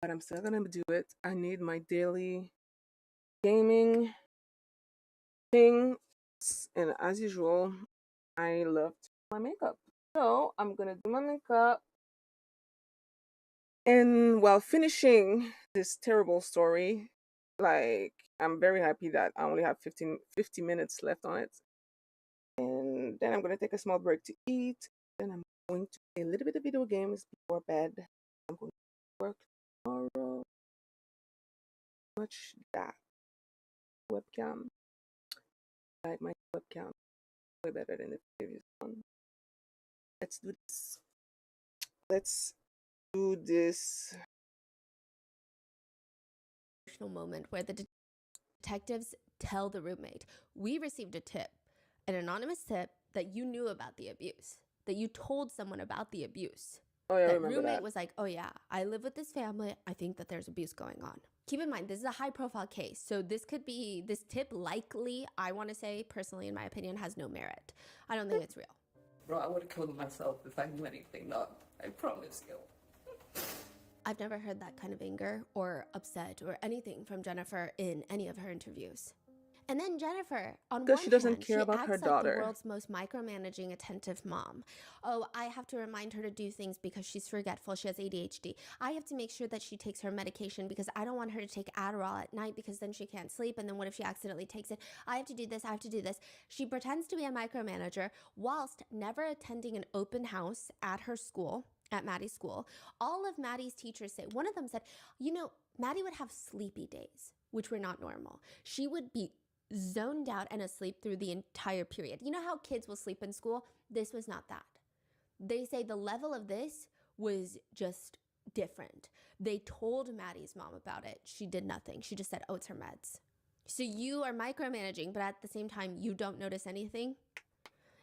but I'm still gonna do it. I need my daily gaming thing, and as usual, I love to do my makeup. So I'm gonna do my makeup, and while finishing this terrible story, like I'm very happy that I only have 50 minutes left on it. And then I'm gonna take a small break to eat. Then I'm going to play a little bit of video games before bed. I'm going to work tomorrow. Much that webcam, like my webcam, way better than the previous one. Let's do this. Let's do this. Moment where the detectives tell the roommate, we received a tip, an anonymous tip that you knew about the abuse, that you told someone about the abuse. Oh yeah, I That remember roommate that. was like, oh yeah, I live with this family. I think that there's abuse going on. Keep in mind, this is a high profile case. So this tip likely, I want to say personally, in my opinion, has no merit. I don't think it's real. Bro, I would have killed myself if I knew anything, dog. I promise you. I've never heard that kind of anger or upset or anything from Jennifer in any of her interviews. And then Jennifer, on Because one she doesn't hand, care she about her acts like the daughter. world's most micromanaging, attentive mom. Oh, I have to remind her to do things because she's forgetful. She has ADHD. I have to make sure that she takes her medication because I don't want her to take Adderall at night because then she can't sleep. And then what if she accidentally takes it? I have to do this. I have to do this. She pretends to be a micromanager whilst never attending an open house at her school, at Maddie's school. All of Maddie's teachers say, one of them said, you know, Maddie would have sleepy days, which were not normal. She would be zoned out and asleep through the entire period. You know how kids will sleep in school? This was not that. They say the level of this was just different. They told Maddie's mom about it. She did nothing. She just said, oh, it's her meds. So you are micromanaging, but at the same time, you don't notice anything.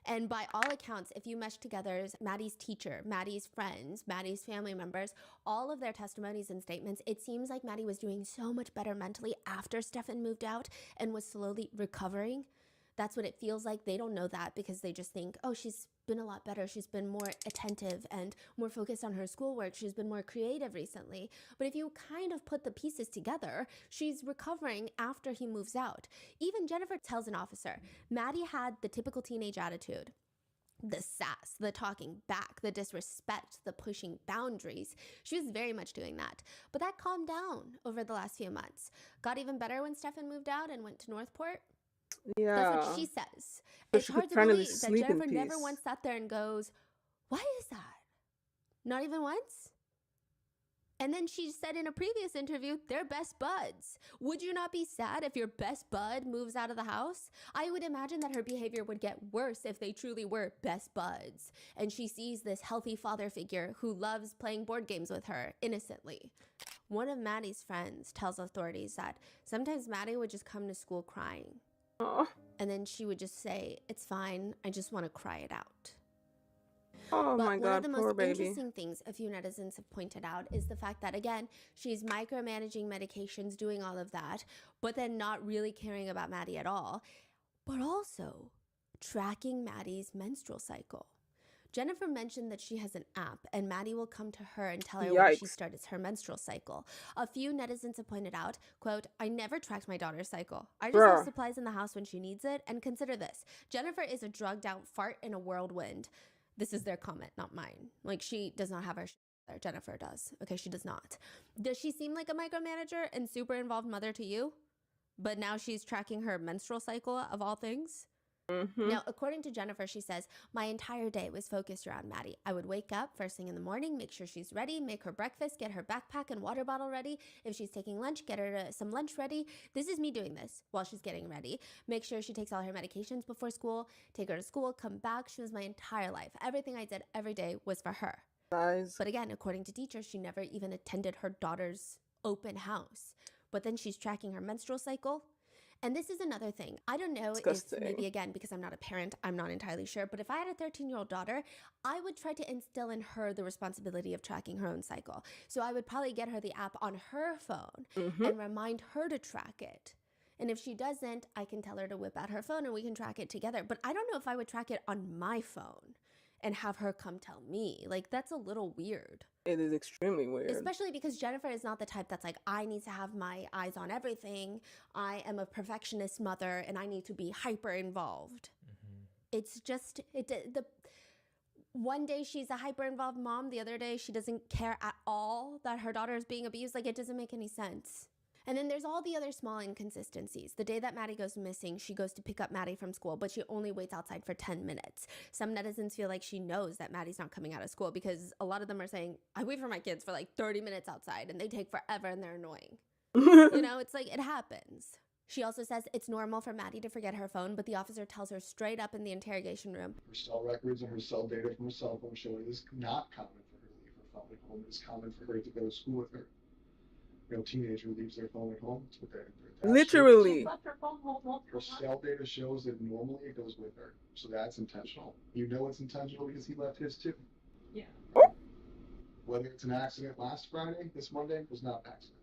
And by all accounts, if you mesh together Maddie's teacher, Maddie's friends, Maddie's family members, all of their testimonies and statements, it seems like Maddie was doing so much better mentally after Stefan moved out and was slowly recovering. That's what it feels like. They don't know that because they just think, oh, she's been a lot better. She's been more attentive and more focused on her schoolwork. She's been more creative recently. But if you kind of put the pieces together, she's recovering after he moves out. Even Jennifer tells an officer, Maddie had the typical teenage attitude. The sass, the talking back, the disrespect, the pushing boundaries. She was very much doing that. But that calmed down over the last few months. Got even better when Stefan moved out and went to Northport. That's what Yeah. she says. So It's she could hard to finally believe that sleep in Jennifer never peace. once sat there and goes, why is that? Not even once? And then she said in a previous interview, they're best buds. Would you not be sad if your best bud moves out of the house? I would imagine that her behavior would get worse if they truly were best buds. And she sees this healthy father figure who loves playing board games with her innocently. One of Maddie's friends tells authorities that sometimes Maddie would just come to school crying. Oh, And then she would just say, it's fine, I just want to cry it out. oh But my one of God, the poor most baby. interesting things a few netizens have pointed out is the fact that, again, she's micromanaging medications, doing all of that, but then not really caring about Maddie at all, but also tracking Maddie's menstrual cycle. Jennifer mentioned that she has an app and Maddie will come to her and tell her when she Yikes. starts her menstrual cycle. A few netizens have pointed out, quote, I never tracked my daughter's cycle. I just have Bruh. supplies in the house when she needs it. And consider this, Jennifer is a drugged out fart in a whirlwind. This is their comment, not mine. Like, she does not have her there. Jennifer does. Okay, she does not. Does she seem like a micromanager and super involved mother to you? But now she's tracking her menstrual cycle of all things? Mm-hmm. Now, according to Jennifer, she says, my entire day was focused around Maddie. I would wake up first thing in the morning, make sure she's ready, make her breakfast, get her backpack and water bottle ready. If she's taking lunch, get her some lunch ready. This is me doing this while she's getting ready. Make sure she takes all her medications before school, take her to school, come back. She was my entire life. Everything I did every day was for her. Guys. But again, according to teachers, she never even attended her daughter's open house. But then she's tracking her menstrual cycle. And this is another thing. I don't know Disgusting. if maybe, again, because I'm not a parent, I'm not entirely sure. But if I had a 13-year-old daughter, I would try to instill in her the responsibility of tracking her own cycle. So I would probably get her the app on her phone and remind her to track it. And if she doesn't, I can tell her to whip out her phone and we can track it together. But I don't know if I would track it on my phone and have her come tell me. Like, that's a little weird. It is extremely weird. Especially because Jennifer is not the type that's like, I need to have my eyes on everything. I am a perfectionist mother and I need to be hyper involved. It's just, the one day she's a hyper involved mom, the other day she doesn't care at all that her daughter is being abused. Like, it doesn't make any sense. And then there's all the other small inconsistencies. The day that Maddie goes missing, she goes to pick up Maddie from school, but she only waits outside for 10 minutes. Some netizens feel like she knows that Maddie's not coming out of school because a lot of them are saying, I wait for my kids for like 30 minutes outside and they take forever and they're annoying. You know, it's like, it happens. She also says it's normal for Maddie to forget her phone, but the officer tells her straight up in the interrogation room. Her cell records and her cell data from her cell phone show it is not common for her to leave her phone at home. It is common for her to go to school with her. You know, teenager leaves their phone at home. It's what they're Literally. her cell data shows that normally it goes with her. So that's intentional. You know it's intentional because he left his too. Yeah. Whether it's an accident last Friday, this Monday, was not an accident.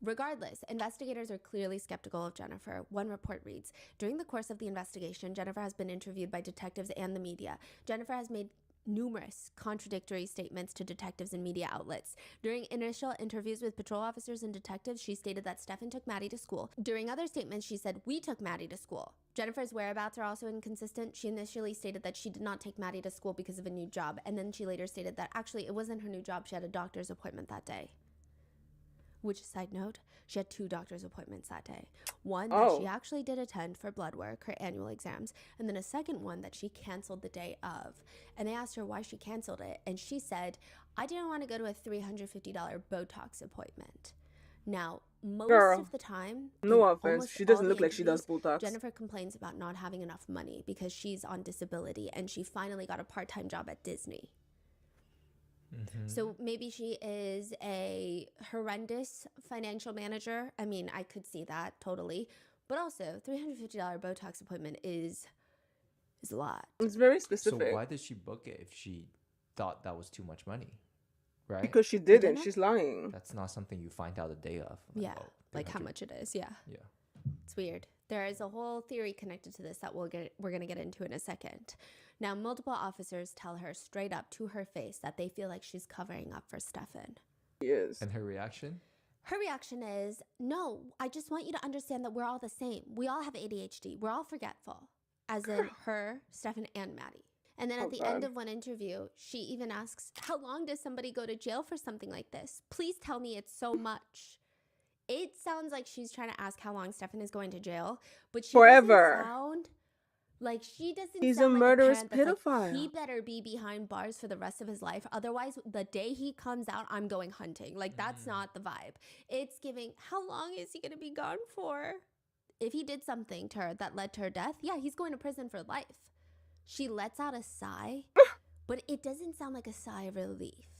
Regardless, investigators are clearly skeptical of Jennifer. One report reads, during the course of the investigation, Jennifer has been interviewed by detectives and the media. Jennifer has made numerous contradictory statements to detectives and media outlets. During initial interviews with patrol officers and detectives, she stated that Stefan took Maddie to school. During other statements, she said, we took Maddie to school. Jennifer's whereabouts are also inconsistent. She initially stated that she did not take Maddie to school because of a new job, and then she later stated that actually it wasn't her new job, she had a doctor's appointment that day. Which, side note, she had 2 doctor's appointments that day. One that she actually did attend for blood work, her annual exams, and then a second one that she canceled the day of. And they asked her why she canceled it, and she said, I didn't want to go to a $350 Botox appointment. Now, most of the time, no offense, she doesn't look like she does Botox. Jennifer complains about not having enough money because she's on disability, and she finally got a part-time job at Disney. So maybe she is a horrendous financial manager. I mean, I could see that totally. But also, $350 Botox appointment is a lot. It's very specific. So why did she book it if she thought that was too much money? Right? Because she didn't. She's lying. That's not something you find out a day of. Yeah, like how much it is. Yeah. Yeah. It's weird. There is a whole theory connected to this that we're going to get into in a second. Now, multiple officers tell her straight up to her face that they feel like she's covering up for Stefan. Yes. And her reaction? Her reaction is, no, I just want you to understand that we're all the same. We all have ADHD. We're all forgetful. As in her, Stefan, and Maddie. And then at the end of one interview, she even asks, how long does somebody go to jail for something like this? Please tell me it's so much. It sounds like she's trying to ask how long Stefan is going to jail, but she forever. Doesn't sound like she doesn't. He's sound a like murderous parent pedophile. like, he better be behind bars for the rest of his life. Otherwise, the day he comes out, I'm going hunting. Like, that's not the vibe. It's giving, how long is he going to be gone for? If he did something to her that led to her death, yeah, he's going to prison for life. She lets out a sigh, but it doesn't sound like a sigh of relief.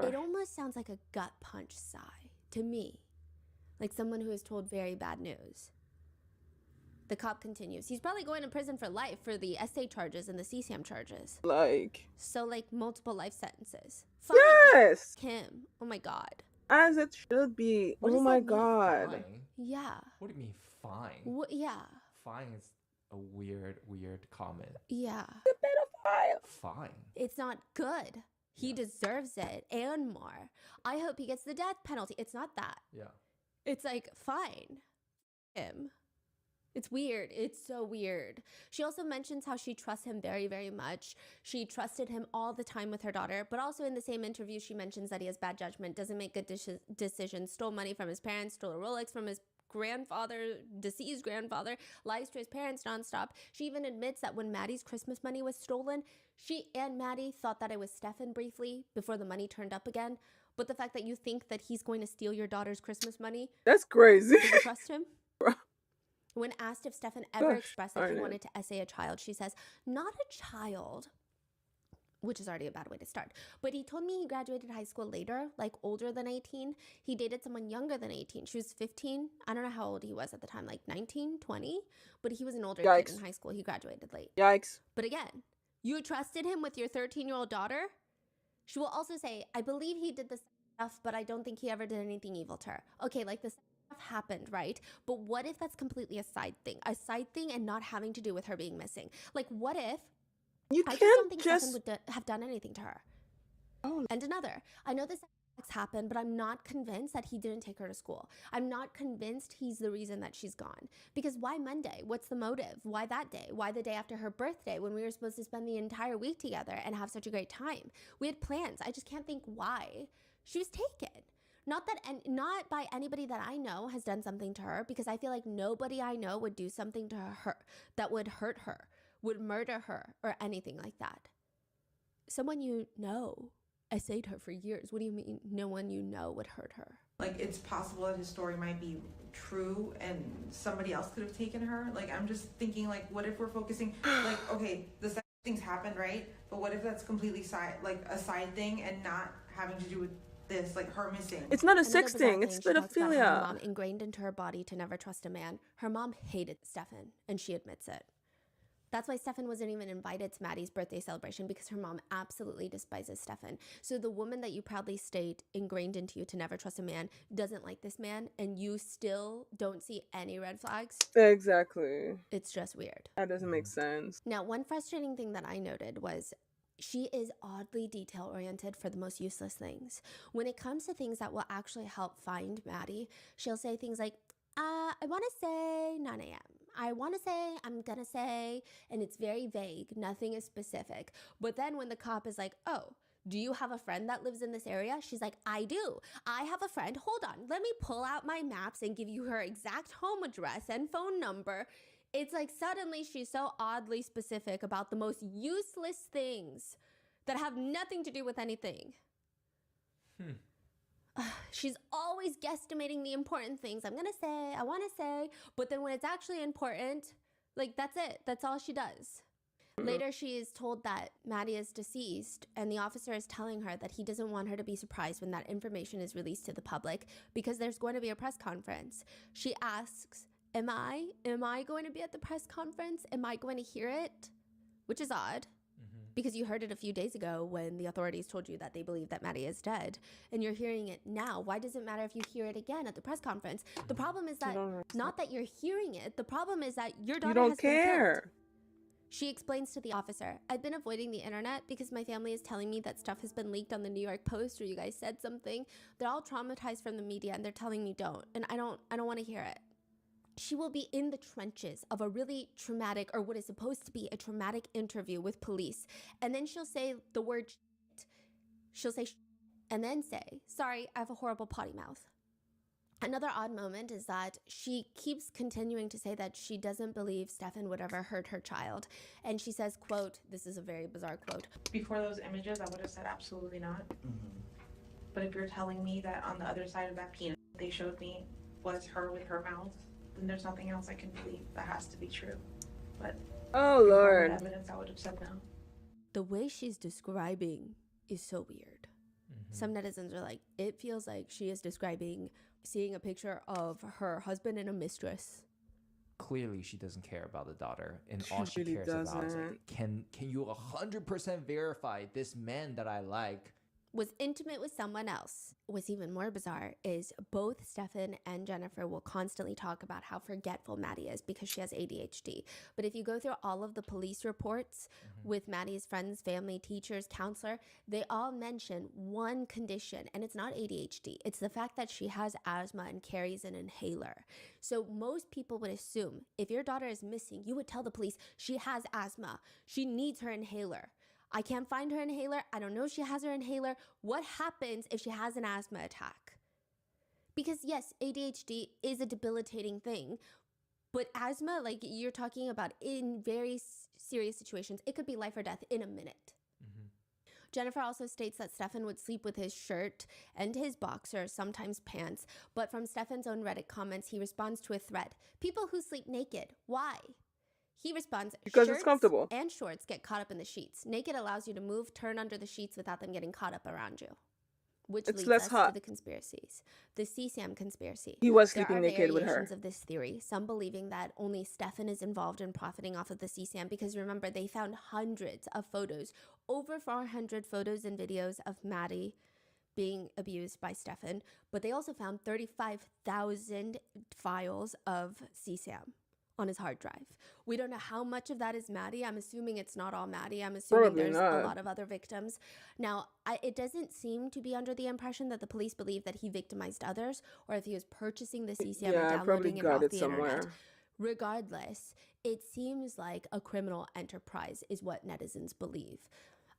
It almost sounds like a gut punch sigh to me. Like someone who is told very bad news. The cop continues. He's probably going to prison for life for the SA charges and the CCM charges. So, multiple life sentences. Fine. Yes! Kim. Oh, my God. As it should be. Oh, my God. Fine? Yeah. What do you mean, fine? Yeah. Fine is a weird comment. Yeah. The pedophile. Fine. It's not good. He deserves it and more. I hope he gets the death penalty. It's not that. Yeah. It's like, fine. Him. It's weird. It's so weird. She also mentions how she trusts him very, very much. She trusted him all the time with her daughter, but also in the same interview, she mentions that he has bad judgment, doesn't make good decisions, stole money from his parents, stole a Rolex from his deceased grandfather, lies to his parents nonstop. She even admits that when Maddie's Christmas money was stolen, she and Maddie thought that it was Stefan briefly before the money turned up again. But the fact that you think that he's going to steal your daughter's Christmas money, that's crazy. do you trust him? When asked if Stefan ever expressed that he wanted to essay a child, she says, not a child, which is already a bad way to start. But he told me he graduated high school later, like older than 18. He dated someone younger than 18. She was 15. I don't know how old he was at the time, like 19, 20. But he was an older kid in high school. He graduated late. Yikes. But again, you trusted him with your 13-year-old daughter? She will also say, I believe he did this stuff, but I don't think he ever did anything evil to her. Okay, like the stuff stuff happened, right? But what if that's completely a side thing and not having to do with her being missing? Like, what if You I just don't can't think just. Stefan would have done anything to her? Oh, And another, I know this happened, but I'm not convinced that he didn't take her to school. I'm not convinced he's the reason that she's gone. Because why Monday? What's the motive? Why that day? Why the day after her birthday when we were supposed to spend the entire week together and have such a great time? We had plans. I just can't think why she was taken. Not that, and not by anybody that I know has done something to her, because I feel like nobody I know would do something to her that would hurt her, would murder her, or anything like that. Someone you know essayed her for years. What do you mean no one you know would hurt her? Like, it's possible that his story might be true and somebody else could have taken her. Like, I'm just thinking, like, what if we're focusing, like, okay, the sex things happened, right? But what if that's completely a side thing and not having to do with this, like her missing? it's not a Another sex bizarre thing. It's she talks about how her pedophilia. mom ingrained into her body to never trust a man. Her mom hated Stefan, and she admits it. That's why Stefan wasn't even invited to Maddie's birthday celebration, because her mom absolutely despises Stefan. So the woman that you proudly state ingrained into you to never trust a man doesn't like this man, and you still don't see any red flags. Exactly. It's just weird. That doesn't make sense. Now, one frustrating thing that I noted was she is oddly detail-oriented for the most useless things. When it comes to things that will actually help find Maddie, she'll say things like, I want to say 9 a.m. I want to say, I'm going to say, and it's very vague. Nothing is specific. But then when the cop is like, oh, do you have a friend that lives in this area? She's like, I do. I have a friend. Hold on. Let me pull out my maps and give you her exact home address and phone number. It's like suddenly she's so oddly specific about the most useless things that have nothing to do with anything. She's always guesstimating the important things. I'm going to say, I want to say, but then when it's actually important, like, that's it. That's all she does. Later, she is told that Maddie is deceased, and the officer is telling her that he doesn't want her to be surprised when that information is released to the public, because there's going to be a press conference. She asks, Am I going to be at the press conference? Am I going to hear it? Which is odd, because you heard it a few days ago when the authorities told you that they believe that Maddie is dead, and you're hearing it now. Why does it matter if you hear it again at the press conference? The problem is that not that you're hearing it. The problem is that your daughter has been killed. She explains to the officer, I've been avoiding the internet because my family is telling me that stuff has been leaked on the New York Post, or you guys said something. They're all traumatized from the media, and they're telling me don't, and I don't want to hear it. She will be in the trenches of a really traumatic, or what is supposed to be a traumatic interview with police. And then she'll say the word shit. She'll say shit, and then say, sorry, I have a horrible potty mouth. Another odd moment is that she keeps continuing to say that she doesn't believe Stefan would ever hurt her child. And she says, quote, this is a very bizarre quote. Before those images, I would have said absolutely not. But if you're telling me that on the other side of that penis they showed me was her with her mouth, then there's nothing else I can believe. That has to be true. But Oh, Lord. evidence, I would have said no. The way she's describing is so weird. Some netizens are like, it feels like she is describing seeing a picture of her husband and a mistress. Clearly, she doesn't care about the daughter, and all she really cares about is, doesn't. like, can you 100% verify this man that I like was intimate with someone else. What's even more bizarre is both Stefan and Jennifer will constantly talk about how forgetful Maddie is because she has ADHD. But if you go through all of the police reports with Maddie's friends, family, teachers, counselor, they all mention one condition, and it's not ADHD. It's the fact that she has asthma and carries an inhaler. So most people would assume if your daughter is missing, you would tell the police she has asthma. She needs her inhaler. I can't find her inhaler. I don't know if she has her inhaler. What happens if she has an asthma attack? Because yes, ADHD is a debilitating thing, but asthma, like you're talking about in very serious situations, it could be life or death in a minute. Jennifer also states that Stefan would sleep with his shirt and his boxers, sometimes pants, but from Stefan's own Reddit comments, he responds to a thread. People who sleep naked, why? He responds, Because shirts it's comfortable. and shorts get caught up in the sheets. Naked allows you to move, turn under the sheets without them getting caught up around you. Which It's leads less us hot. to the conspiracies. The CSAM conspiracy. He was There sleeping are naked with her. variations of this theory, some believing that only Stefan is involved in profiting off of the CSAM because remember, they found hundreds of photos, over 400 photos and videos of Maddie being abused by Stefan, but they also found 35,000 files of CSAM on his hard drive. We don't know how much of that is Maddie. I'm assuming it's not all Maddie. I'm assuming Probably there's not. a lot of other victims. Now, it doesn't seem to be under the impression that the police believe that he victimized others or if he was purchasing the CSAM Yeah, I and probably downloading it got off it the internet. somewhere. Regardless, it seems like a criminal enterprise is what netizens believe.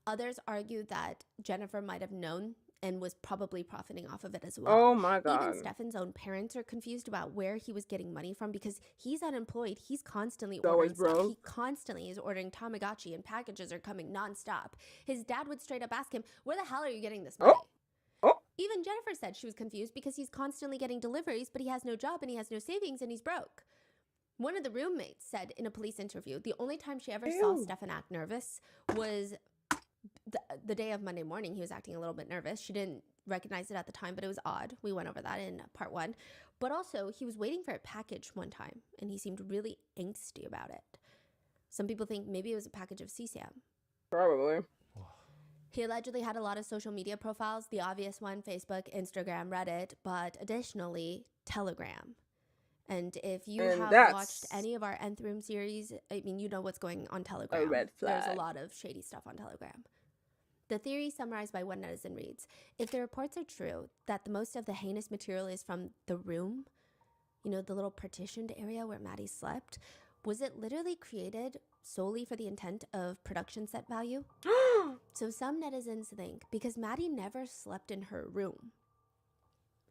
Others argue that Jennifer might have known and was probably profiting off of it as well. Oh my God. Even Stefan's own parents are confused about where he was getting money from because he's unemployed. He's constantly He's always ordering stuff. broke. He constantly is ordering Tamagotchi and packages are coming nonstop. His dad would straight up ask him, where the hell are you getting this money? Oh. Even Jennifer said she was confused because he's constantly getting deliveries, but he has no job and he has no savings and he's broke. One of the roommates said in a police interview, the only time she ever saw Ew. Stefan act nervous was the day of Monday morning. He was acting a little bit nervous. She didn't recognize it at the time, but it was odd. We went over that in part 1. But also, he was waiting for a package one time, and he seemed really angsty about it. Some people think maybe it was a package of CSAM. Probably. He allegedly had a lot of social media profiles, the obvious one, Facebook, Instagram, Reddit, but additionally, Telegram. And if you And have that's watched any of our Nth Room series, I mean, you know what's going on Telegram. red There's a flag. lot of shady stuff on Telegram. The theory summarized by one netizen reads, if the reports are true that the most of the heinous material is from the room, you know, the little partitioned area where Maddie slept, was it literally created solely for the intent of production set value? So some netizens think because Maddie never slept in her room,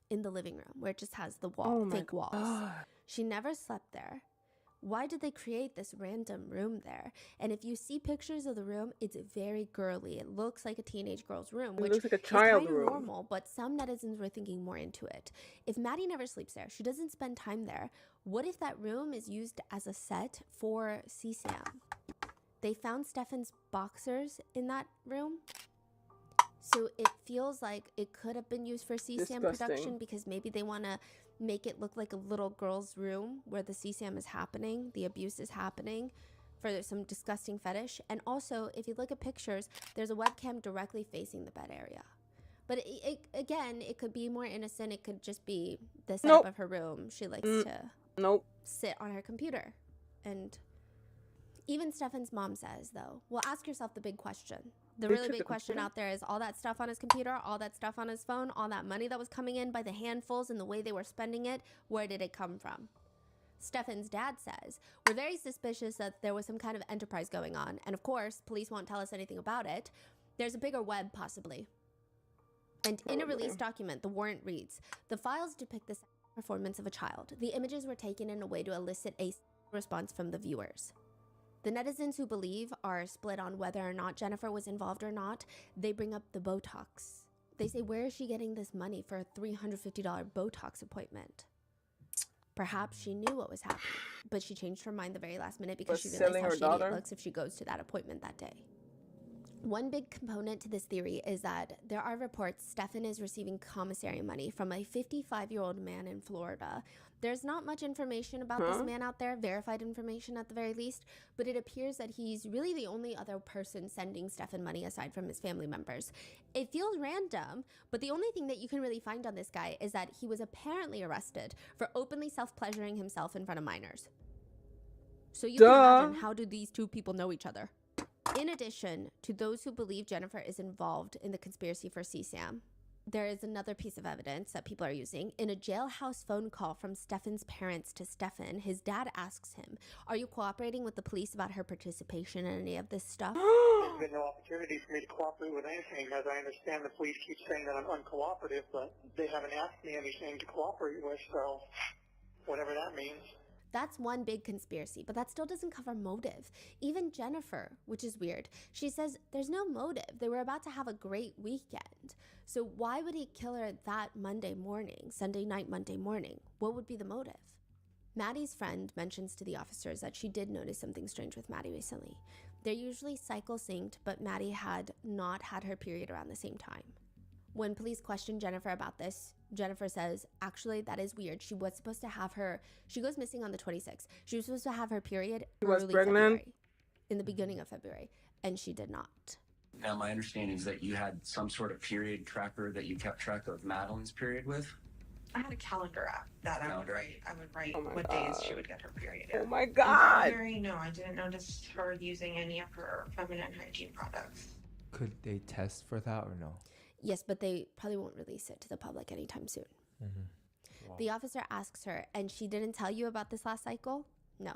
in the living room where it just has the wall, Oh my fake walls. God. She never slept there. Why did they create this random room there? And if you see pictures of the room, it's very girly. It looks like a teenage girl's room, It which looks like a is child kind of room. normal, but some netizens were thinking more into it. If Maddie never sleeps there, she doesn't spend time there, what if that room is used as a set for CSAM? They found Stefan's boxers in that room. So it feels like it could have been used for CSAM production Disgusting. because maybe they want to make it look like a little girl's room where the CSAM is happening, the abuse is happening for some disgusting fetish. And also, if you look at pictures, there's a webcam directly facing the bed area. But again, it could be more innocent. It could just be the setup Nope. of her room. She likes to Nope. sit on her computer. And even Stefan's mom says, though, well, ask yourself the big question. The They really took big the question computer? out there is all that stuff on his computer, all that stuff on his phone, all that money that was coming in by the handfuls and the way they were spending it, where did it come from? Stefan's dad says, we're very suspicious that there was some kind of enterprise going on. And of course, police won't tell us anything about it. There's a bigger web, possibly. And in a release document, the warrant reads, the files depict the performance of a child. The images were taken in a way to elicit a response from the viewers. The netizens who believe are split on whether or not Jennifer was involved or not. They bring up the Botox. They say, where is she getting this money for a $350 Botox appointment? Perhaps she knew what was happening, but she changed her mind the very last minute because Was she realized selling how her shady daughter? it looks if she goes to that appointment that day. One big component to this theory is that there are reports Stefan is receiving commissary money from a 55-year-old man in Florida. There's not much information about this man out there, verified information at the very least, but it appears that he's really the only other person sending Stefan money aside from his family members. It feels random, but the only thing that you can really find on this guy is that he was apparently arrested for openly self-pleasuring himself in front of minors. So you can imagine, how do these two people know each other? In addition to those who believe Jennifer is involved in the conspiracy for CSAM, there is another piece of evidence that people are using. In a jailhouse phone call from Stefan's parents to Stefan, his dad asks him, are you cooperating with the police about her participation in any of this stuff? There's been no opportunity for me to cooperate with anything. As I understand, the police keep saying that I'm uncooperative, but they haven't asked me anything to cooperate with, so whatever that means. That's one big conspiracy, but that still doesn't cover motive. Even Jennifer, which is weird, she says there's no motive. They were about to have a great weekend. So why would he kill her that Monday morning, Sunday night, Monday morning? What would be the motive? Maddie's friend mentions to the officers that she did notice something strange with Maddie recently. They're usually cycle synced, but Maddie had not had her period around the same time. When police questioned Jennifer about this, Jennifer says, actually, that is weird. She was supposed to have she goes missing on the 26th. She was supposed to have her period She was early pregnant? February, in the beginning of February, and she did not. Now, my understanding is that you had some sort of period tracker that you kept track of Madeline's period with. I had a calendar app that Calendar. I would write Oh my what days she God. would get her period. Oh my In God. February, no, I didn't notice her using any of her feminine hygiene products. Could they test for that or no? Yes, but they probably won't release it to the public anytime soon. Mm-hmm. Wow. The officer asks her, and she didn't tell you about this last cycle? No.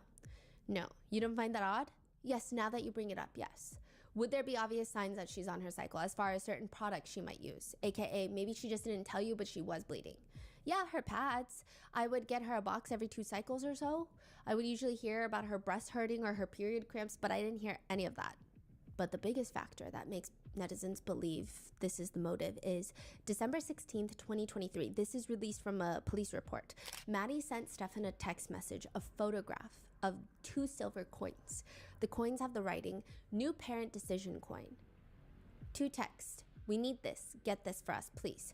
No. You don't find that odd? Yes, now that you bring it up, yes. Would there be obvious signs that she's on her cycle as far as certain products she might use? AKA, maybe she just didn't tell you, but she was bleeding. Yeah, her pads. I would get her a box every 2 cycles or so. I would usually hear about her breast hurting or her period cramps, but I didn't hear any of that. But the biggest factor that makes netizens believe this is the motive is December 16th, 2023. This is released from a police report. Maddie sent Stefan a text message, a photograph of 2 silver coins. The coins have the writing, "New parent decision coin." 2 texts. "We need this. Get this for us, please."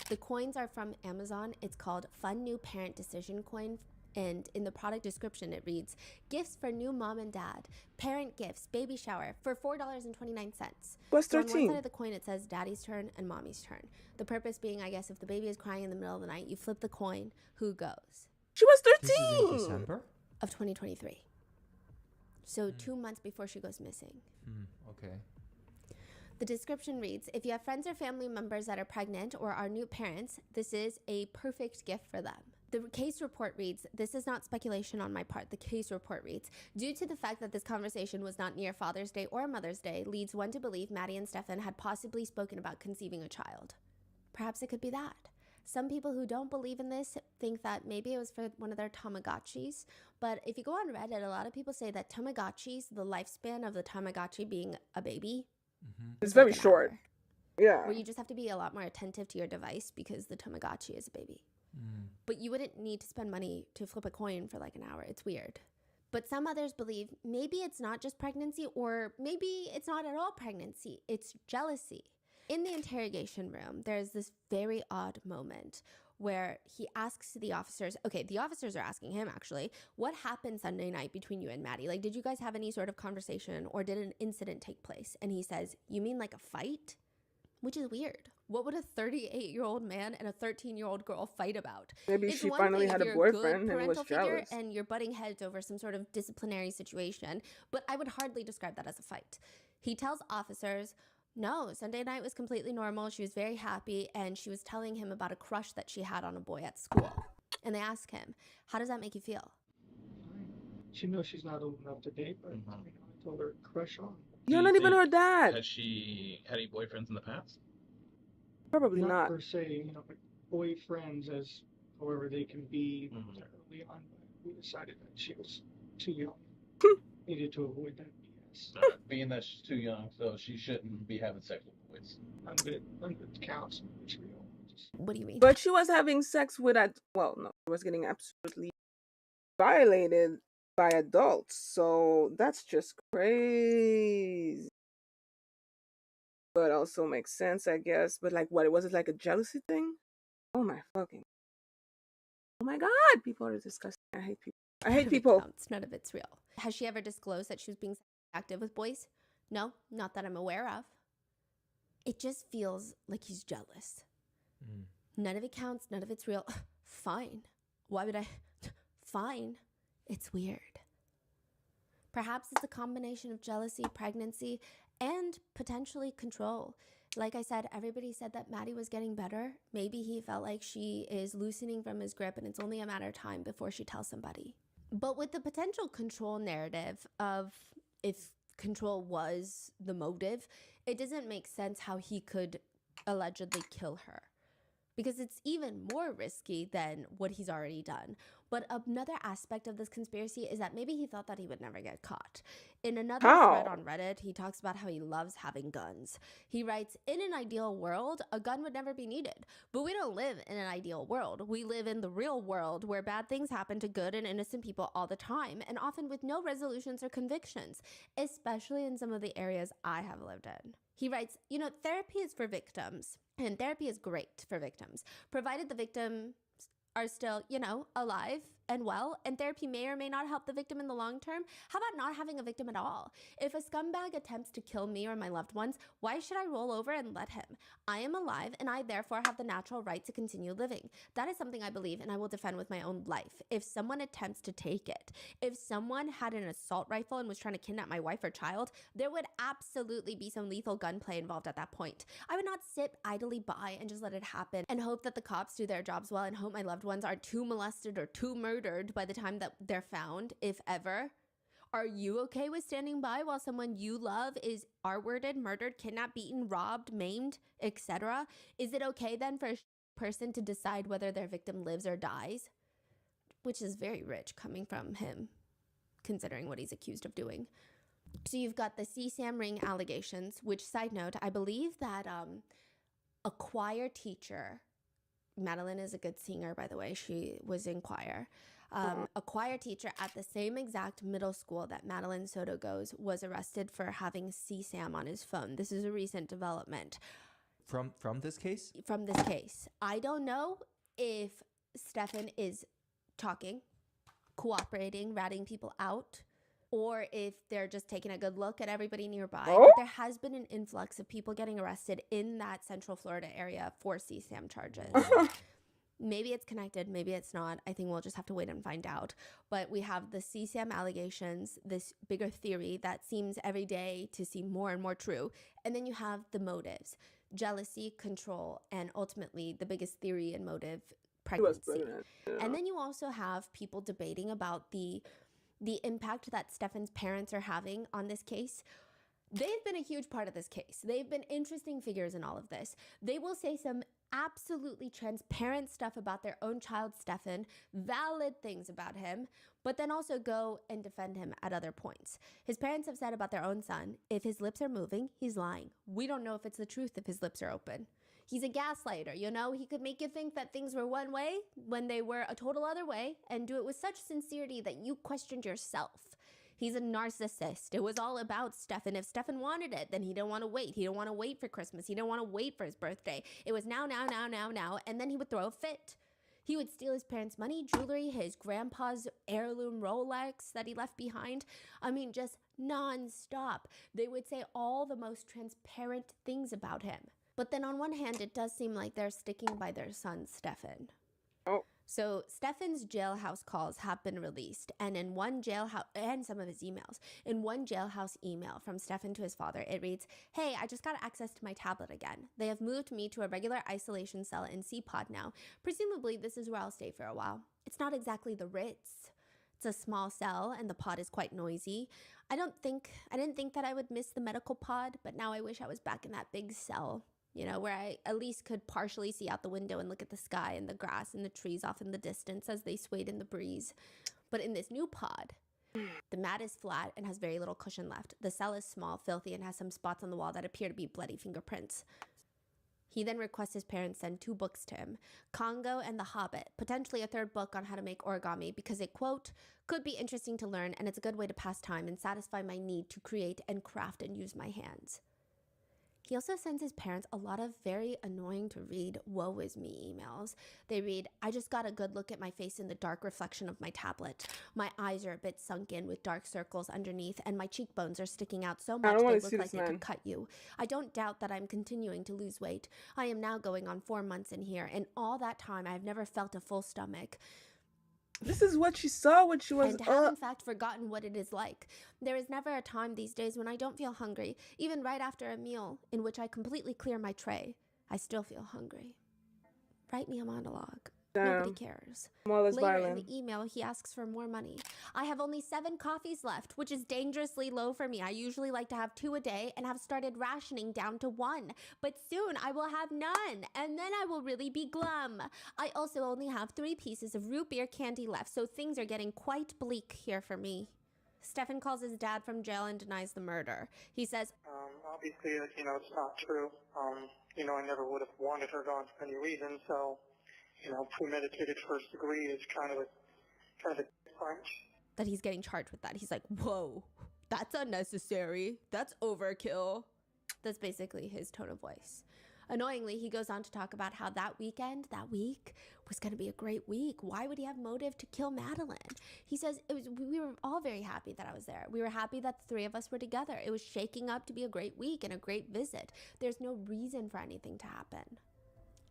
The coins are from Amazon. It's called Fun New Parent Decision Coin. And in the product description, it reads, "Gifts for new mom and dad. Parent gifts, baby shower for $4.29. Was So on one 13. side of the coin, it says daddy's turn and mommy's turn. The purpose being, I guess, if the baby is crying in the middle of the night, you flip the coin, who goes? She was This is in 13. December? Of 2023. So 2 months before she goes missing. Okay. The description reads, if you have friends or family members that are pregnant or are new parents, this is a perfect gift for them. The case report reads, this is not speculation on my part, the case report reads, due to the fact that this conversation was not near Father's Day or Mother's Day, leads one to believe Maddie and Stefan had possibly spoken about conceiving a child. Perhaps it could be that. Some people who don't believe in this think that maybe it was for one of their Tamagotchis. But if you go on Reddit, a lot of people say that Tamagotchis, the lifespan of the Tamagotchi being a baby, It's is very like an short. hour, Yeah. where you just have to be a lot more attentive to your device because the Tamagotchi is a baby. But you wouldn't need to spend money to flip a coin for like an hour. It's weird. But some others believe maybe it's not just pregnancy, or maybe it's not at all pregnancy. It's jealousy. In the interrogation room, there's this very odd moment where he asks the officers, okay, the officers are asking him actually, what happened Sunday night between you and Maddie? Like, did you guys have any sort of conversation or did an incident take place? And he says, you mean like a fight? Which is weird. What would a 38-year-old man and a 13-year-old girl fight about? Maybe It's she one finally thing had if a you're boyfriend good and was parental figure jealous. and you're butting heads over some sort of disciplinary situation, but I would hardly describe that as a fight. He tells officers, no, Sunday night was completely normal. She was very happy, and she was telling him about a crush that she had on a boy at school. And they ask him, how does that make you feel? She knows she's not old enough to date, but I told her crush on. You're Do you not even think- her dad. Has she had any boyfriends in the past? Probably Not not. per se, but boyfriends as however they can be early on. But we decided that she was too young. Needed to avoid that BS. Being that she's too young, so she shouldn't be having sex with boys. I'm good counseling. It's real. What do you mean? But she was having sex with well, no, she was getting absolutely violated by adults. So that's just crazy. But also makes sense, I guess. But like, what? Was it like a jealousy thing? Oh my fucking. Oh my God, people are disgusting. I hate people. I hate people. None of it's real. Has she ever disclosed that she was being active with boys? No, not that I'm aware of. It just feels like he's jealous. None of it counts. None of it's real. Fine. Why would I? Fine. It's weird. Perhaps it's a combination of jealousy, pregnancy, and potentially control. Like I said, everybody said that Maddie was getting better. Maybe he felt like she is loosening from his grip and it's only a matter of time before she tells somebody. But with the potential control narrative of if control was the motive, it doesn't make sense how he could allegedly kill her, because it's even more risky than what he's already done. But another aspect of this conspiracy is that maybe he thought that he would never get caught. In another thread on Reddit, he talks about how he loves having guns. He writes, in an ideal world, a gun would never be needed. But we don't live in an ideal world. We live in the real world where bad things happen to good and innocent people all the time, and often with no resolutions or convictions, especially in some of the areas I have lived in. He writes, therapy is for victims, and therapy is great for victims, provided the victims are still, alive and well, and therapy may or may not help the victim in the long term. How about not having a victim at all? If a scumbag attempts to kill me or my loved ones, why should I roll over and let him? I am alive, and I therefore have the natural right to continue living. That is something I believe, and I will defend with my own life. If someone attempts to take it, if someone had an assault rifle and was trying to kidnap my wife or child, there would absolutely be some lethal gunplay involved at that point. I would not sit idly by and just let it happen and hope that the cops do their jobs well and hope my loved ones aren't too molested or too murdered by the time that they're found, if ever. Are you okay with standing by while someone you love is R-worded, murdered, kidnapped, beaten, robbed, maimed, etc.? Is it okay then for a person to decide whether their victim lives or dies? Which is very rich coming from him, considering what he's accused of doing. So you've got the CSAM ring allegations, which, side note, I believe that a choir teacher, Madeline is a good singer, by the way, she was in choir. A choir teacher at the same exact middle school that Madeline Soto goes was arrested for having CSAM on his phone. This is a recent development. From this case? From this case. I don't know if Stefan is talking, cooperating, ratting people out, or if they're just taking a good look at everybody nearby. Oh? But there has been an influx of people getting arrested in that Central Florida area for CSAM charges. Maybe it's connected, maybe it's not. I think we'll just have to wait and find out. But we have the CSAM allegations, this bigger theory that seems every day to seem more and more true. And then you have the motives, jealousy, control, and ultimately the biggest theory and motive, pregnancy. And then you also have people debating about the impact that Stefan's parents are having on this case. They've been a huge part of this case. They've been interesting figures in all of this. They will say some absolutely transparent stuff about their own child, Stefan, valid things about him, but then also go and defend him at other points. His parents have said about their own son, if his lips are moving, he's lying. We don't know if it's the truth if his lips are open. He's a gaslighter, you know? He could make you think that things were one way when they were a total other way and do it with such sincerity that you questioned yourself. He's a narcissist. It was all about Stefan. If Stefan wanted it, then he didn't want to wait. He didn't want to wait for Christmas. He didn't want to wait for his birthday. It was now, and then he would throw a fit. He would steal his parents' money, jewelry, his grandpa's heirloom Rolex that he left behind. I mean, just nonstop. They would say all the most transparent things about him. But then on one hand, it does seem like they're sticking by their son, Stefan. Oh. So Stefan's jailhouse calls have been released, and in one jailhouse, and some of his emails, in one jailhouse email from Stefan to his father, it reads, "Hey, I just got access to my tablet again. They have moved me to a regular isolation cell in C-Pod now. Presumably, this is where I'll stay for a while. It's not exactly the Ritz. It's a small cell, and the pod is quite noisy. I didn't think that I would miss the medical pod, but now I wish I was back in that big cell. You know, where I at least could partially see out the window and look at the sky and the grass and the trees off in the distance as they swayed in the breeze. But in this new pod, the mat is flat and has very little cushion left. The cell is small, filthy, and has some spots on the wall that appear to be bloody fingerprints." He then requests his parents send 2 books to him, Congo and The Hobbit, potentially a 3rd book on how to make origami because it, quote, "could be interesting to learn and it's a good way to pass time and satisfy my need to create and craft and use my hands." He also sends his parents a lot of very annoying to read woe is me emails. They read, "I just got a good look at my face in the dark reflection of my tablet. My eyes are a bit sunk in with dark circles underneath and my cheekbones are sticking out so much they look like they could cut you. I don't doubt that I'm continuing to lose weight. I am now going on 4 months in here. In all that time, I've never felt a full stomach. This is what she saw when she was And have in fact forgotten what it is like. There is never a time these days when I don't feel hungry, even right after a meal in which I completely clear my tray. I still feel hungry. Write me a monologue. Nobody cares." Later in the email, he asks for more money. "I have only 7 coffees left, which is dangerously low for me. I usually like to have 2 a day and have started rationing down to 1. But soon I will have none, and then I will really be glum. I also only have 3 pieces of root beer candy left, so things are getting quite bleak here for me." Stefan calls his dad from jail and denies the murder. He says, Obviously, it's not true. I never would have wanted her gone for any reason, so... premeditated first degree is kind of a punch. That he's getting charged with that. He's like, whoa, that's unnecessary. That's overkill. That's basically his tone of voice. Annoyingly, he goes on to talk about how that week was going to be a great week. Why would he have motive to kill Madeline? He says, we were all very happy that I was there. We were happy that the three of us were together. It was shaking up to be a great week and a great visit. There's no reason for anything to happen.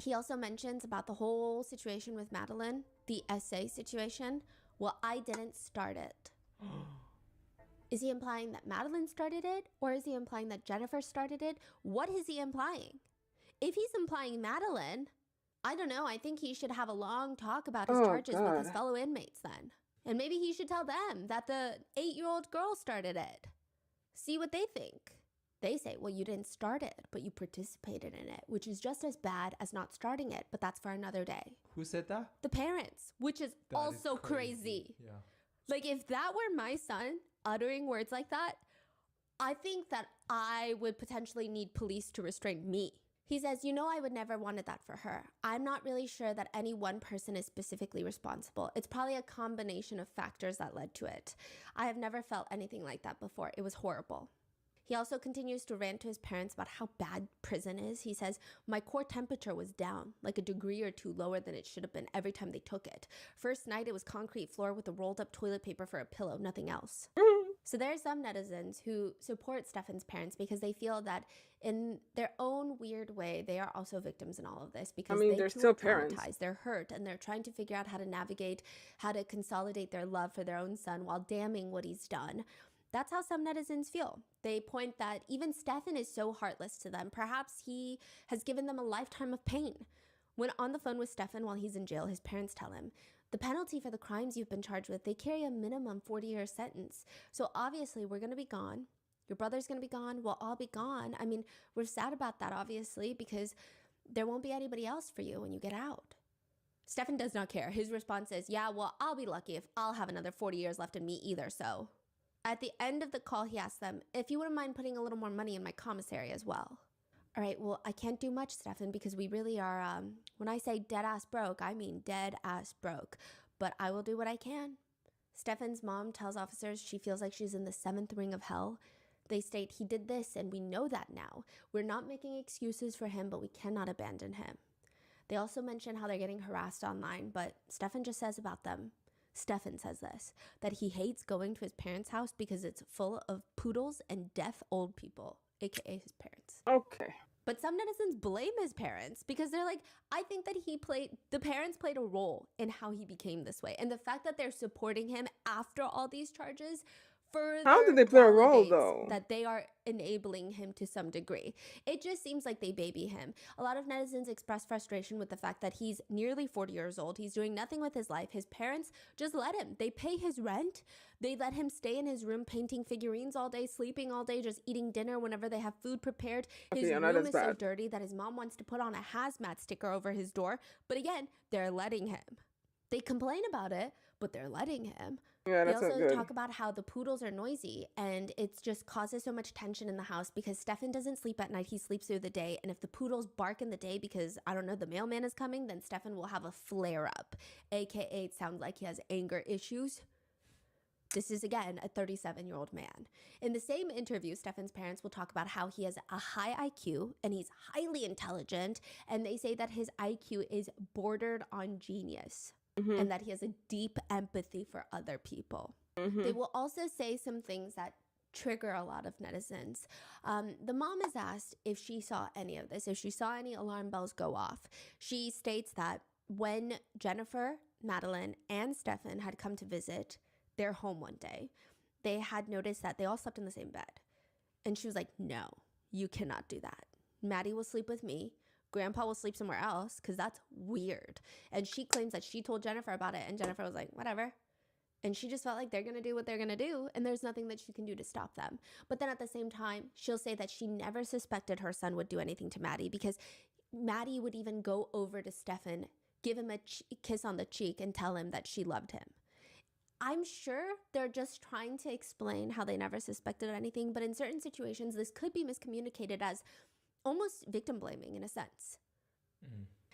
He also mentions about the whole situation with Madeline, the essay situation. Well, I didn't start it. Is he implying that Madeline started it? Or is he implying that Jennifer started it? What is he implying? If he's implying Madeline, I don't know. I think he should have a long talk about his charges with his fellow inmates then. And maybe he should tell them that the 8-year-old girl started it. See what they think. They say, well, you didn't start it, but you participated in it, which is just as bad as not starting it, but that's for another day. Who said that? The parents, which is That also is crazy. Yeah. Like, if that were my son uttering words like that, I think that I would potentially need police to restrain me. He says, I would never wanted that for her. I'm not really sure that any one person is specifically responsible. It's probably a combination of factors that led to it. I have never felt anything like that before. It was horrible. He also continues to rant to his parents about how bad prison is. He says, my core temperature was down, like a degree or two lower than it should have been every time they took it. First night, it was concrete floor with a rolled up toilet paper for a pillow, nothing else. So there are some netizens who support Stefan's parents because they feel that in their own weird way, they are also victims in all of this because they're still parents. They're hurt, and they're trying to figure out how to navigate, how to consolidate their love for their own son while damning what he's done. That's how some netizens feel. They point that even Stefan is so heartless to them. Perhaps he has given them a lifetime of pain. When on the phone with Stefan while he's in jail, his parents tell him, the penalty for the crimes you've been charged with, they carry a minimum 40-year sentence. So obviously we're going to be gone. Your brother's going to be gone. We'll all be gone. I mean, we're sad about that, obviously, because there won't be anybody else for you when you get out. Stefan does not care. His response is, yeah, well, I'll be lucky if I'll have another 40 years left in me either, so... At the end of the call, he asked them, if you wouldn't mind putting a little more money in my commissary as well. All right, well, I can't do much, Stefan, because we really are, when I say dead-ass broke, I mean dead-ass broke. But I will do what I can. Stefan's mom tells officers she feels like she's in the 7th ring of hell. They state, he did this, and we know that now. We're not making excuses for him, but we cannot abandon him. They also mention how they're getting harassed online, but Stefan just says about them, Stefan says this, that he hates going to his parents' house because it's full of poodles and deaf old people, aka his parents. Okay. But some netizens blame his parents because they're like, I think that the parents played a role in how he became this way. And the fact that they're supporting him after all these charges further How did they play a role, validates though? that they are enabling him to some degree. It just seems like they baby him. A lot of netizens express frustration with the fact that he's nearly 40 years old. He's doing nothing with his life. His parents just let him. They pay his rent. They let him stay in his room painting figurines all day, sleeping all day, just eating dinner whenever they have food prepared. His room is so dirty that his mom wants to put on a hazmat sticker over his door. But again, they're letting him. They complain about it, but they're letting him. Yeah, they that's also not good. talk about how the poodles are noisy and it just causes so much tension in the house because Stefan doesn't sleep at night. He sleeps through the day. And if the poodles bark in the day because, I don't know, the mailman is coming, then Stefan will have a flare up. AKA, it sounds like he has anger issues. This is, again, a 37-year-old man. In the same interview, Stefan's parents will talk about how he has a high IQ and he's highly intelligent. And they say that his IQ is bordered on genius. And that he has a deep empathy for other people. They will also say some things that trigger a lot of netizens. The mom is asked if she saw any of this, if she saw any alarm bells go off. She states that when Jennifer, Madeline, and Stefan had come to visit their home one day, they had noticed that they all slept in the same bed. And she was like, no, you cannot do that. Maddie will sleep with me. Grandpa will sleep somewhere else because that's weird. And she claims that she told Jennifer about it and Jennifer was like, whatever. And she just felt like they're going to do what they're going to do and there's nothing that she can do to stop them. But then at the same time, she'll say that she never suspected her son would do anything to Maddie because Maddie would even go over to Stefan, give him a kiss on the cheek and tell him that she loved him. I'm sure they're just trying to explain how they never suspected anything, but in certain situations, this could be miscommunicated as almost victim blaming in a sense.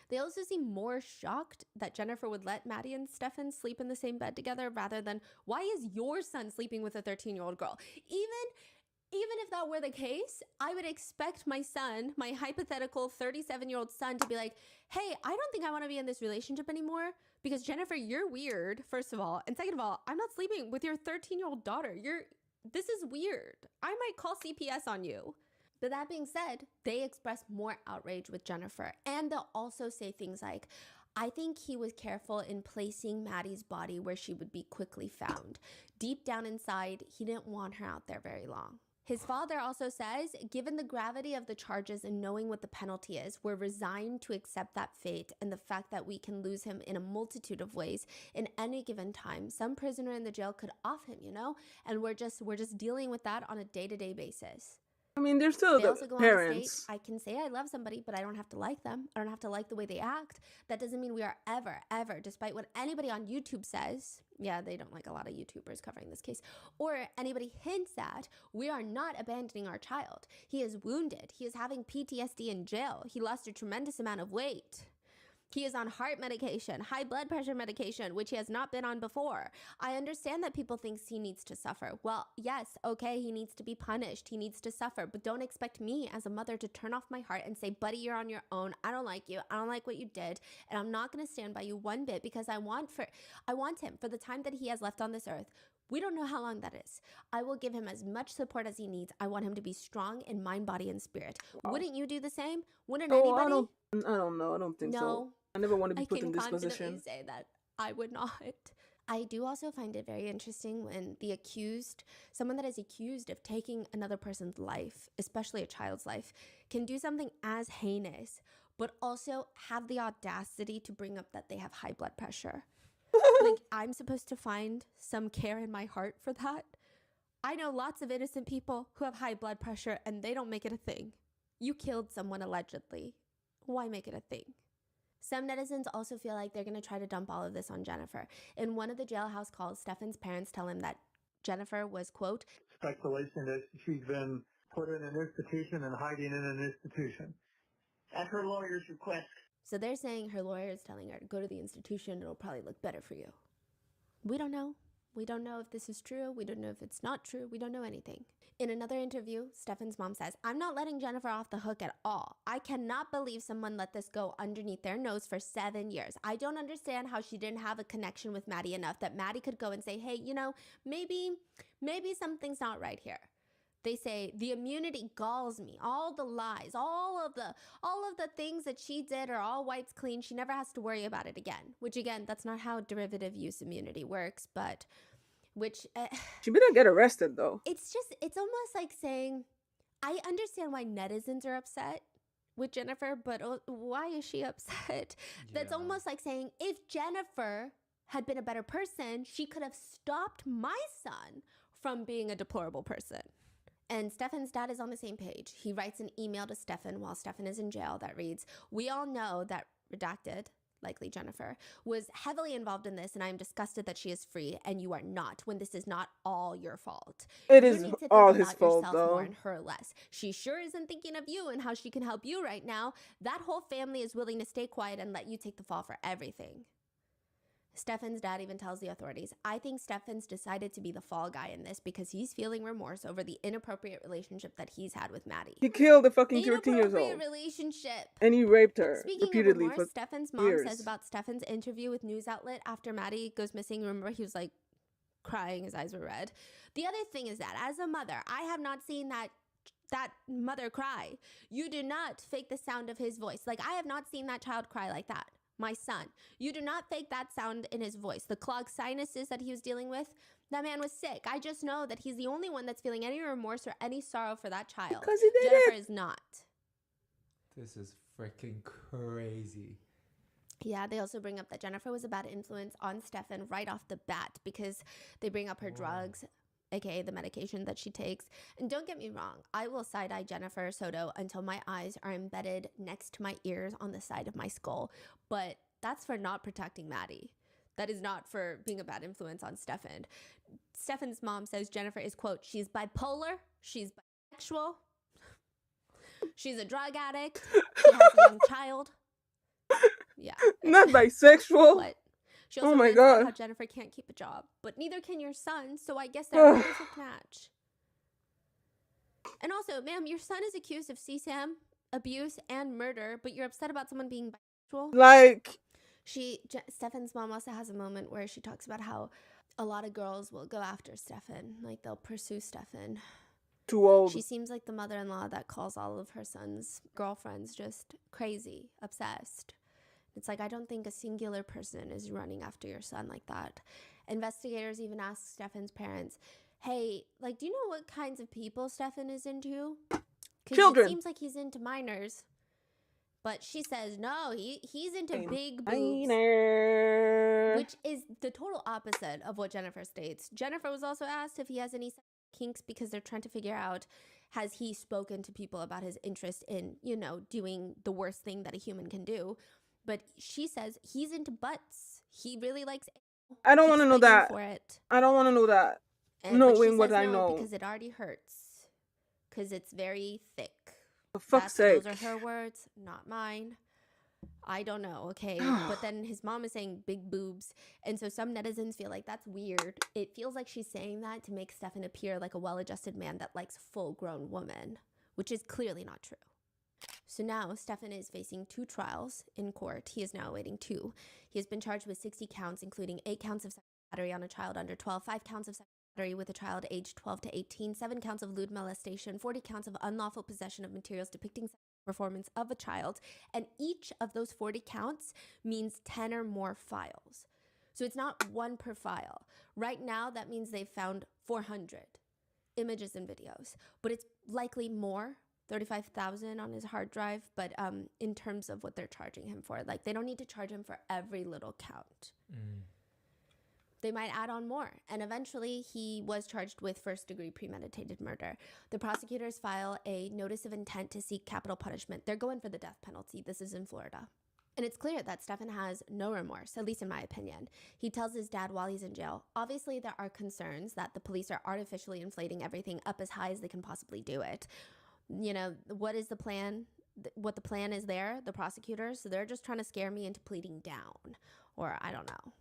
They also seem more shocked that Jennifer would let Maddie and Stefan sleep in the same bed together rather than, why is your son sleeping with a 13-year-old girl? Even Even if that were the case, I would expect my son, my hypothetical 37-year-old son, to be like, hey, I don't think I want to be in this relationship anymore because Jennifer, you're weird, first of all. And second of all, I'm not sleeping with your 13-year-old daughter. This is weird. I might call CPS on you. But that being said, they express more outrage with Jennifer. And they'll also say things like, I think he was careful in placing Maddie's body where she would be quickly found. Deep down inside, he didn't want her out there very long. His father also says, given the gravity of the charges and knowing what the penalty is, we're resigned to accept that fate and the fact that we can lose him in a multitude of ways in any given time. Some prisoner in the jail could off him, and we're just dealing with that on a day-to-day basis. I mean, they're still They also go parents. on to state, I can say I love somebody, but I don't have to like them. I don't have to like the way they act. That doesn't mean we are ever, despite what anybody on YouTube says, yeah, they don't like a lot of YouTubers covering this case, or anybody hints at, we are not abandoning our child. He is wounded. He is having PTSD in jail. He lost a tremendous amount of weight. He is on heart medication, high blood pressure medication, which he has not been on before. I understand that people think he needs to suffer. Well, yes, okay, he needs to be punished. He needs to suffer. But don't expect me as a mother to turn off my heart and say, buddy, you're on your own. I don't like you. I don't like what you did. And I'm not going to stand by you one bit because I want him for the time that he has left on this earth. We don't know how long that is. I will give him as much support as he needs. I want him to be strong in mind, body, and spirit. Wow. Wouldn't you do the same? Wouldn't anybody? I don't know. I don't think so. I never want to be put in this position. I can confidently say that I would not. I do also find it very interesting when someone that is accused of taking another person's life, especially a child's life, can do something as heinous, but also have the audacity to bring up that they have high blood pressure. Like, I'm supposed to find some care in my heart for that. I know lots of innocent people who have high blood pressure and they don't make it a thing. You killed someone allegedly. Why make it a thing? Some netizens also feel like they're going to try to dump all of this on Jennifer. In one of the jailhouse calls, Stefan's parents tell him that Jennifer was, quote, speculation that she's been put in an institution and hiding in an institution at her lawyer's request. So they're saying her lawyer is telling her to go to the institution. It'll probably look better for you. We don't know. We don't know if this is true. We don't know if it's not true. We don't know anything. In another interview, Stefan's mom says, I'm not letting Jennifer off the hook at all. I cannot believe someone let this go underneath their nose for 7 years. I don't understand how she didn't have a connection with Maddie enough that Maddie could go and say, hey, maybe something's not right here. They say the immunity galls me. All the lies, all of the things that she did are all wiped clean. She never has to worry about it again. Which again, that's not how derivative use immunity works. But she better get arrested though. It's almost like saying, I understand why netizens are upset with Jennifer, but why is she upset? Yeah. That's almost like saying if Jennifer had been a better person, she could have stopped my son from being a deplorable person. And Stefan's dad is on the same page. He writes an email to Stefan while Stefan is in jail that reads, we all know that redacted, likely Jennifer, was heavily involved in this, and I am disgusted that she is free, and you are not, when this is not all your fault. It is all his fault, though. More and her less. She sure isn't thinking of you and how she can help you right now. That whole family is willing to stay quiet and let you take the fall for everything. Stefan's dad even tells the authorities, I think Stefan's decided to be the fall guy in this because he's feeling remorse over the inappropriate relationship that he's had with Maddie. He killed a fucking 13 years old. Relationship. And he raped her Speaking repeatedly of remorse, for Stefan's mom years. says about Stefan's interview with news outlet after Maddie goes missing. Remember, he was like crying, his eyes were red. The other thing is that as a mother, I have not seen that mother cry. You do not fake the sound of his voice. Like, I have not seen that child cry like that. My son, you do not fake that sound in his voice. The clogged sinuses that he was dealing with, that man was sick. I just know that he's the only one that's feeling any remorse or any sorrow for that child. Because he did Jennifer it. is not. This is freaking crazy. Yeah, they also bring up that Jennifer was a bad influence on Stefan right off the bat because they bring up her drugs, aka the medication that she takes. And don't get me wrong, I will side-eye Jennifer Soto until my eyes are embedded next to my ears on the side of my skull. But that's for not protecting Maddie. That is not for being a bad influence on Stefan. Stefan's mom says Jennifer is, quote, she's bipolar, she's bisexual, she's a drug addict, she has a young child. Yeah. Not bisexual. What? She also oh my rants about God. how Jennifer can't keep a job, but neither can your son, so I guess they're a perfect match. And also, ma'am, your son is accused of CSAM, abuse, and murder, but you're upset about someone being bisexual? Like, Stefan's mom also has a moment where she talks about how a lot of girls will go after Stefan. Like, they'll pursue Stefan. too old. She seems like the mother-in-law that calls all of her son's girlfriends just crazy, obsessed. It's like, I don't think a singular person is running after your son like that. Investigators even asked Stefan's parents, hey, like, do you know what kinds of people Stefan is into? Because Children. it seems like he's into minors. But she says, no, he's into big boobs. Minor. Which is the total opposite of what Jennifer states. Jennifer was also asked if he has any kinks because they're trying to figure out, has he spoken to people about his interest in, you know, doing the worst thing that a human can do. But she says he's into butts. He really likes anal. I don't Keeps want to know begging that. for it. I don't want to know that. But she Knowing what says I no know. because it already hurts. Because it's very thick. For fuck's sake. Those are her words, not mine. I don't know, okay? But then his mom is saying big boobs. And so some netizens feel like that's weird. It feels like she's saying that to make Stefan appear like a well-adjusted man that likes a full-grown woman, which is clearly not true. So now Stefan is facing 2 trials in court. He is now awaiting 2. He has been charged with 60 counts, including 8 counts of sexual battery on a child under 12, 5 counts of sexual battery with a child aged 12 to 18, 7 counts of lewd molestation, 40 counts of unlawful possession of materials depicting sexual performance of a child, and each of those 40 counts means 10 or more files. So it's not 1 per file. Right now, that means they've found 400 images and videos, but it's likely more, 35,000 on his hard drive, but in terms of what they're charging him for, like they don't need to charge him for every little count. They might add on more. And eventually he was charged with first-degree premeditated murder. The prosecutors file a notice of intent to seek capital punishment. They're going for the death penalty. This is in Florida. And it's clear that Stefan has no remorse, at least in my opinion. He tells his dad while he's in jail, obviously there are concerns that the police are artificially inflating everything up as high as they can possibly do it. You know, what is the plan? What the plan is there, the prosecutors? So they're just trying to scare me into pleading down. Or I don't know.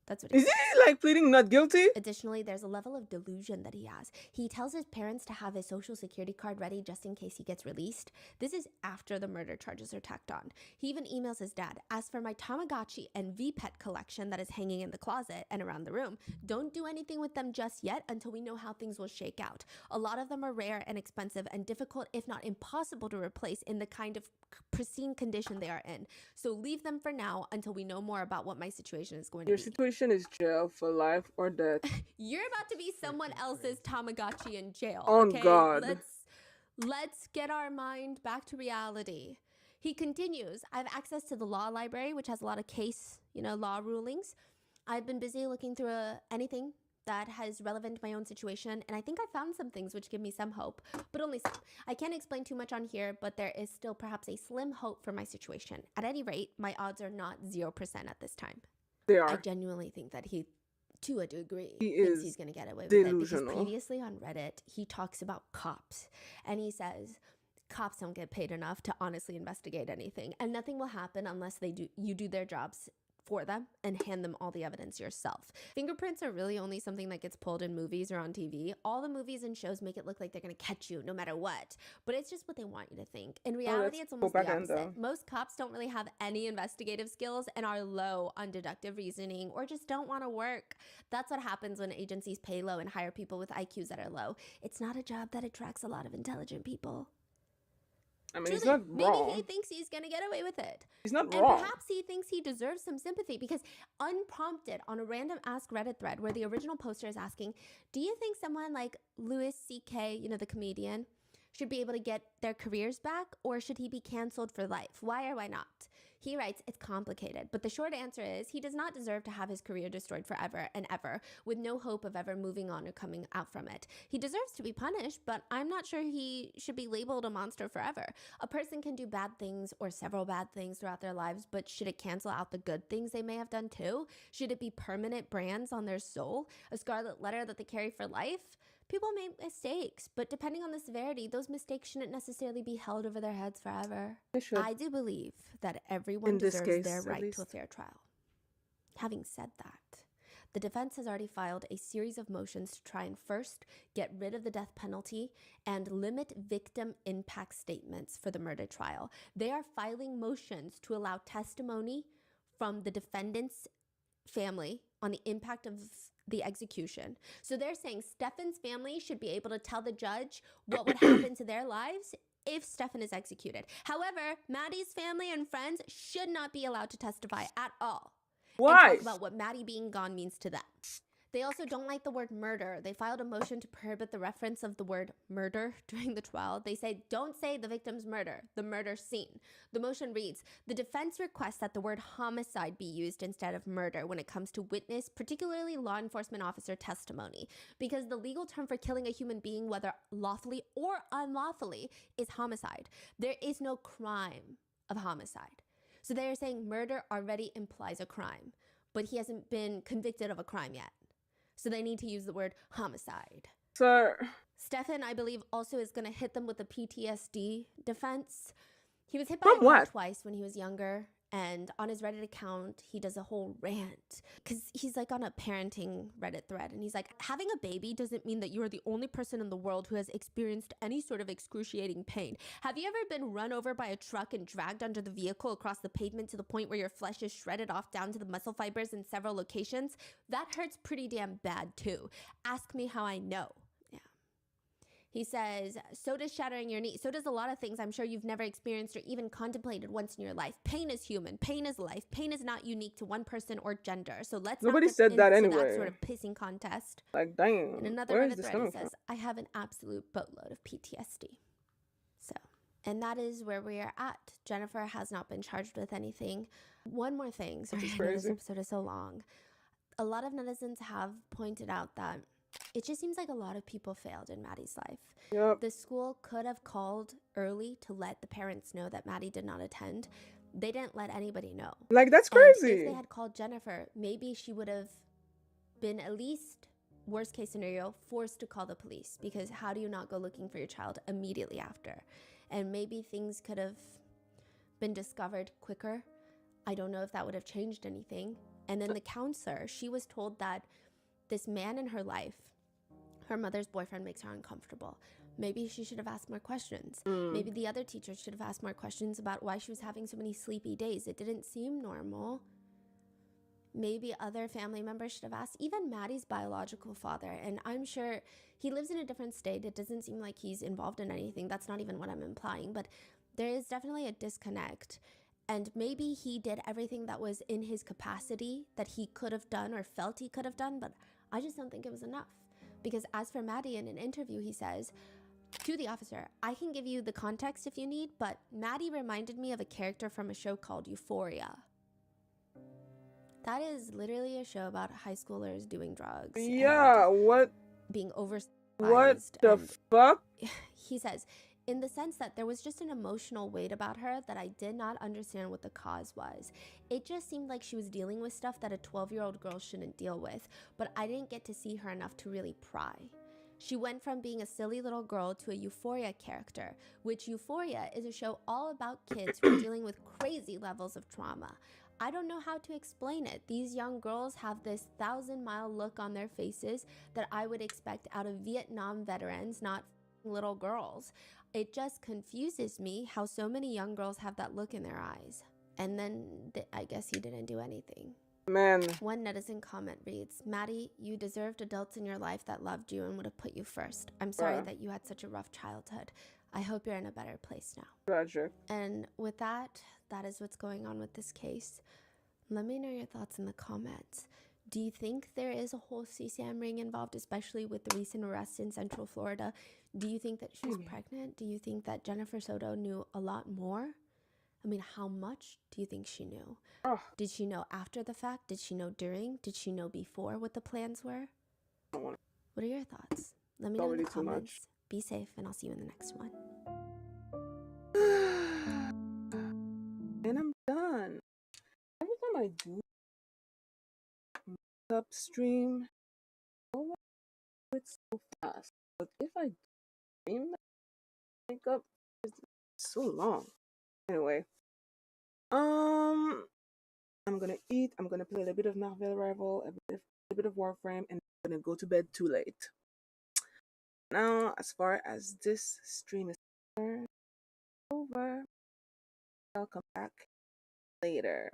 That's what he Is he like pleading not guilty? Additionally, there's a level of delusion that he has. He tells his parents to have his social security card ready just in case he gets released. This is after the murder charges are tacked on. He even emails his dad, as for my Tamagotchi and V-Pet collection that is hanging in the closet and around the room, don't do anything with them just yet until we know how things will shake out. A lot of them are rare and expensive and difficult, if not impossible to replace in the kind of pristine condition they are in. So leave them for now until we know more about what my situation is going to be. Your situation is jail for life or death. You're about to be someone else's Tamagotchi in jail. Oh, okay? God. Let's get our mind back to reality. He continues, I have access to the law library, which has a lot of case, law rulings. I've been busy looking through anything that has relevant to my own situation, and I think I found some things which give me some hope, but only some. I can't explain too much on here, but there is still perhaps a slim hope for my situation. At any rate, my odds are not 0% at this time. They are. I genuinely think that he, to a degree, He thinks is he's going to get away with delusional. it. Because previously on Reddit, he talks about cops, and he says, cops don't get paid enough to honestly investigate anything, and nothing will happen unless you do their jobs for them and hand them all the evidence yourself. Fingerprints are really only something that gets pulled in movies or on TV. All the movies and shows make it look like they're going to catch you no matter what, but it's just what they want you to think. In reality, it's almost the opposite. Most cops don't really have any investigative skills and are low on deductive reasoning or just don't want to work. That's what happens when agencies pay low and hire people with IQs that are low. It's not a job that attracts a lot of intelligent people. I mean, Truly, he's not wrong. Maybe he thinks he's going to get away with it. He's not and wrong. Perhaps he thinks he deserves some sympathy because unprompted on a random Ask Reddit thread where the original poster is asking, do you think someone like Louis C.K., the comedian, should be able to get their careers back, or should he be canceled for life? Why or why not? He writes, it's complicated, but the short answer is he does not deserve to have his career destroyed forever and ever, with no hope of ever moving on or coming out from it. He deserves to be punished, but I'm not sure he should be labeled a monster forever. A person can do bad things or several bad things throughout their lives, but should it cancel out the good things they may have done too? Should it be permanent brands on their soul, a scarlet letter that they carry for life? People make mistakes, but depending on the severity, those mistakes shouldn't necessarily be held over their heads forever. I do believe that everyone deserves their right to a fair trial. Having said that, The defense has already filed a series of motions to try and first get rid of the death penalty and limit victim impact statements for the murder trial. They are filing motions to allow testimony from the defendant's family on the impact of the execution. So they're saying Stefan's family should be able to tell the judge what would happen to their lives if Stefan is executed. However, Maddie's family and friends should not be allowed to testify at all. Why? And talk about what Maddie being gone means to them. They also don't like the word murder. They filed a motion to prohibit the reference of the word murder during the trial. They say, don't say the victim's murder, the murder scene. The motion reads, the defense requests that the word homicide be used instead of murder when it comes to witness, particularly law enforcement officer testimony, because the legal term for killing a human being, whether lawfully or unlawfully, is homicide. There is no crime of homicide. So they're saying murder already implies a crime, but he hasn't been convicted of a crime yet. So they need to use the word homicide. Sir. Stefan, I believe, also is going to hit them with a PTSD defense. He was hit by From a car what? twice when he was younger. And on his Reddit account, he does a whole rant. Because he's like on a parenting Reddit thread. And he's like, having a baby doesn't mean that you are the only person in the world who has experienced any sort of excruciating pain. Have you ever been run over by a truck and dragged under the vehicle across the pavement to the point where your flesh is shredded off down to the muscle fibers in several locations? That hurts pretty damn bad too. Ask me how I know. He says, so does shattering your knee. So does a lot of things I'm sure you've never experienced or even contemplated once in your life. Pain is human. Pain is life. Pain is not unique to one person or gender. So let's Nobody not get said that into anyway. that sort of pissing contest. Like, damn. In another Where is Reddit this thread, he coming says, from? I have an absolute boatload of PTSD. So, and that is where we are at. Jennifer has not been charged with anything. One more thing. Sorry, Which is I know this crazy. episode is so long. A lot of netizens have pointed out that it just seems like a lot of people failed in Maddie's life. Yep. The school could have called early to let the parents know that Maddie did not attend. They didn't let anybody know. Like, that's And crazy. if they had called Jennifer, maybe she would have been, at least worst case scenario, forced to call the police, because how do you not go looking for your child immediately after? And maybe things could have been discovered quicker. I don't know if that would have changed anything. And then the counselor, she was told that this man in her life, her mother's boyfriend, makes her uncomfortable. Maybe she should have asked more questions. Maybe the other teachers should have asked more questions about why she was having so many sleepy days. It didn't seem normal. Maybe other family members should have asked, even Maddie's biological father. And I'm sure he lives in a different state. It doesn't seem like he's involved in anything. That's not even what I'm implying. But there is definitely a disconnect. And maybe he did everything that was in his capacity that he could have done or felt he could have done. But I just don't think it was enough. Because as for Maddie, in an interview, he says to the officer, I can give you the context if you need, but Maddie reminded me of a character from a show called Euphoria. That is literally a show about high schoolers doing drugs. Yeah, what? Being oversexualized. What the fuck? He says, in the sense that there was just an emotional weight about her that I did not understand what the cause was. It just seemed like she was dealing with stuff that a 12-year-old girl shouldn't deal with, but I didn't get to see her enough to really pry. She went from being a silly little girl to a Euphoria character, which Euphoria is a show all about kids who are dealing with crazy levels of trauma. I don't know how to explain it. These young girls have this 1,000-mile look on their faces that I would expect out of Vietnam veterans, not little girls. It just confuses me how so many young girls have that look in their eyes. And then I guess he didn't do anything. Man. One netizen comment reads, Maddie, you deserved adults in your life that loved you and would have put you first. I'm sorry that you had such a rough childhood. I hope you're in a better place now. Tragic. And with that, that is what's going on with this case. Let me know your thoughts in the comments. Do you think there is a whole CCM ring involved, especially with the recent arrest in Central Florida? Do you think that she was pregnant? Do you think that Jennifer Soto knew a lot more? I mean, how much do you think she knew? Oh. Did she know after the fact? Did she know during? Did she know before what the plans were? What are your thoughts? Let me know in the comments. Be safe, and I'll see you in the next one. And I'm done. Every time I do makeup stream, oh, it's so fast. But if I stream makeup, it's so long. Anyway, I'm gonna eat. I'm gonna play a little bit of Marvel Rival, a bit of a bit of Warframe, and I'm gonna go to bed too late. Now, as far as this stream is concerned, over. I'll come back later.